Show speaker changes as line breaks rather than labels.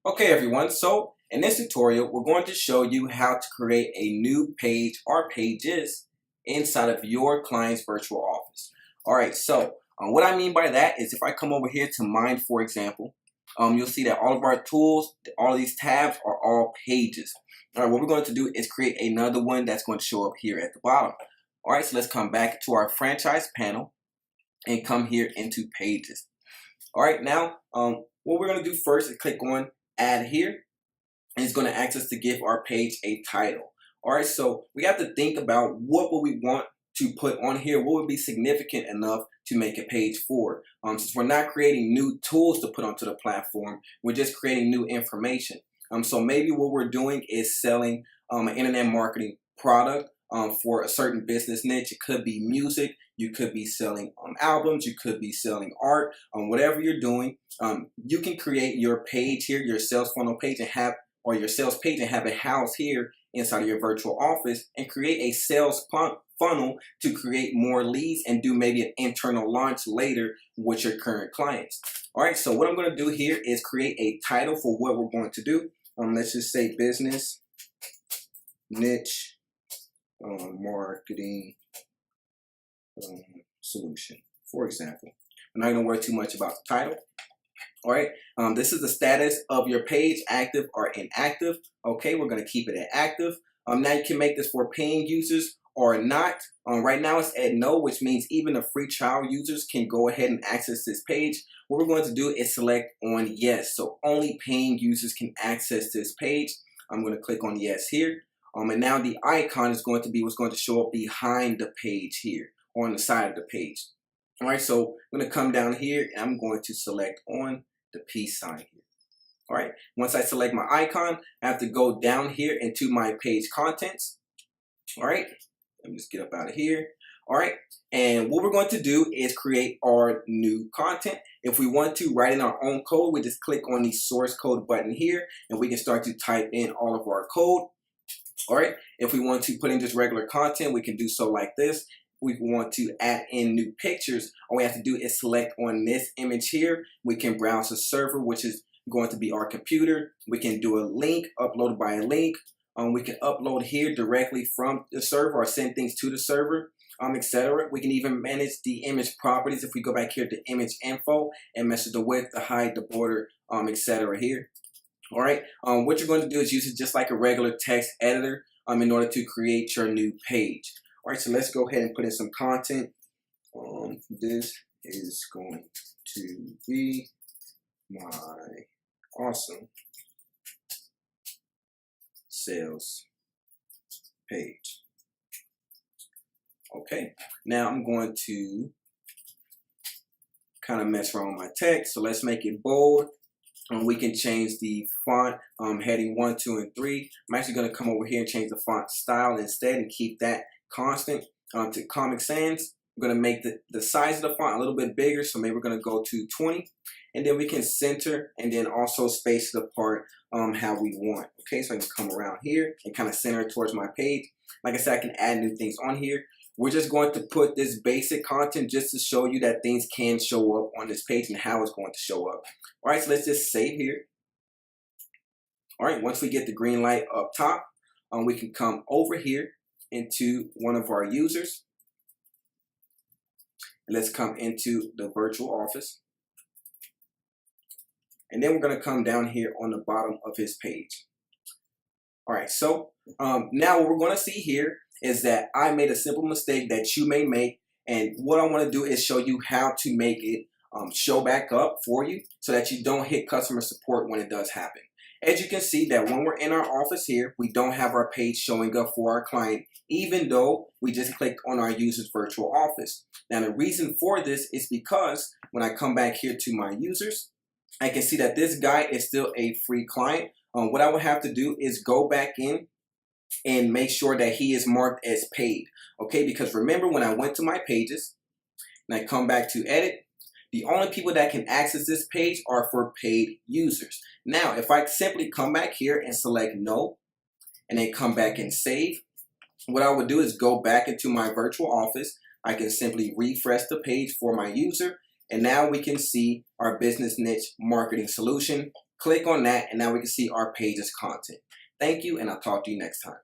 Okay everyone, so in this tutorial we're going to show you how to create a new page or pages inside of your client's virtual office. Alright, so what I mean by that is if I come over here to mine, for example, you'll see that all of our tools, all of these tabs are all pages. Alright, what we're going to do is create another one that's going to show up here at the bottom. Alright, so let's come back to our franchise panel and come here into pages. Alright, now what we're going to do first is click on add here, and it's going to ask us to give our page a title. Alright, so we have to think about what would we want to put on here, what would be significant enough to make a page for. Since we're not creating new tools to put onto the platform, we're just creating new information. So maybe what we're doing is selling an internet marketing product for a certain business niche. It could be music, you could be selling albums, you could be selling art, whatever you're doing. You can create your page here, your sales funnel page, and have, or your sales page, and have it housed here inside of your virtual office, and create a sales funnel to create more leads and do maybe an internal launch later with your current clients. All right, so what I'm going to do here is create a title for what we're going to do. Let's just say business niche marketing solution, for example. I'm not going to worry too much about the title. All right, this is the status of your page, active or inactive. Okay, we're going to keep it at active. Now you can make this for paying users or not. Right now it's at no, which means even the free trial users can go ahead and access this page. What we're going to do is select on yes, so only paying users can access this page. I'm going to click on yes here. And now the icon is going to be what's going to show up behind the page here, on the side of the page. All right, so I'm going to come down here and I'm going to select on the peace sign here. All right, once I select my icon, I have to go down here into my page contents. All right, let me just get up out of here. All right, and what we're going to do is create our new content. If we want to write in our own code, we just click on the source code button here and we can start to type in all of our code. All right, if we want to put in just regular content, we can do so like this. We want to add in new pictures, all we have to do is select on this image here. We can browse a server, which is going to be our computer. We can do a link, upload by a link. We can upload here directly from the server or send things to the server, etc. We can even manage the image properties if we go back here to image info and mess the width, the height, the border, etc. here. All right, what you're going to do is use it just like a regular text editor in order to create your new page. All right, so let's go ahead and put in some content. This is going to be my awesome sales page. Okay, now I'm going to kind of mess around with my text. So let's make it bold. We can change the font heading 1, 2, and 3. I'm actually going to come over here and change the font style instead and keep that constant to Comic Sans. I'm going to make the size of the font a little bit bigger, so maybe we're going to go to 20, and then we can center and then also space it apart how we want. Okay, so I can come around here and kind of center it towards my page. Like I said, I can add new things on here. We're just going to put this basic content just to show you that things can show up on this page and how it's going to show up. All right, so let's just save here. All right, once we get the green light up top, we can come over here into one of our users. And let's come into the virtual office. And then we're going to come down here on the bottom of his page. All right, so now what we're going to see here is that I made a simple mistake that you may make, and what I want to do is show you how to make it show back up for you so that you don't hit customer support when it does happen. As you can see that when we're in our office here, we don't have our page showing up for our client, even though we just clicked on our user's virtual office. Now the reason for this is because when I come back here to my users, I can see that this guy is still a free client. What I would have to do is go back in and make sure that he is marked as paid. Okay, because remember when I went to my pages and I come back to edit, the only people that can access this page are for paid users. Now, if I simply come back here and select no, and then come back and save, what I would do is go back into my virtual office. I can simply refresh the page for my user, and now we can see our business niche marketing solution Click on that, and now we can see our page's content. Thank you, and I'll talk to you next time.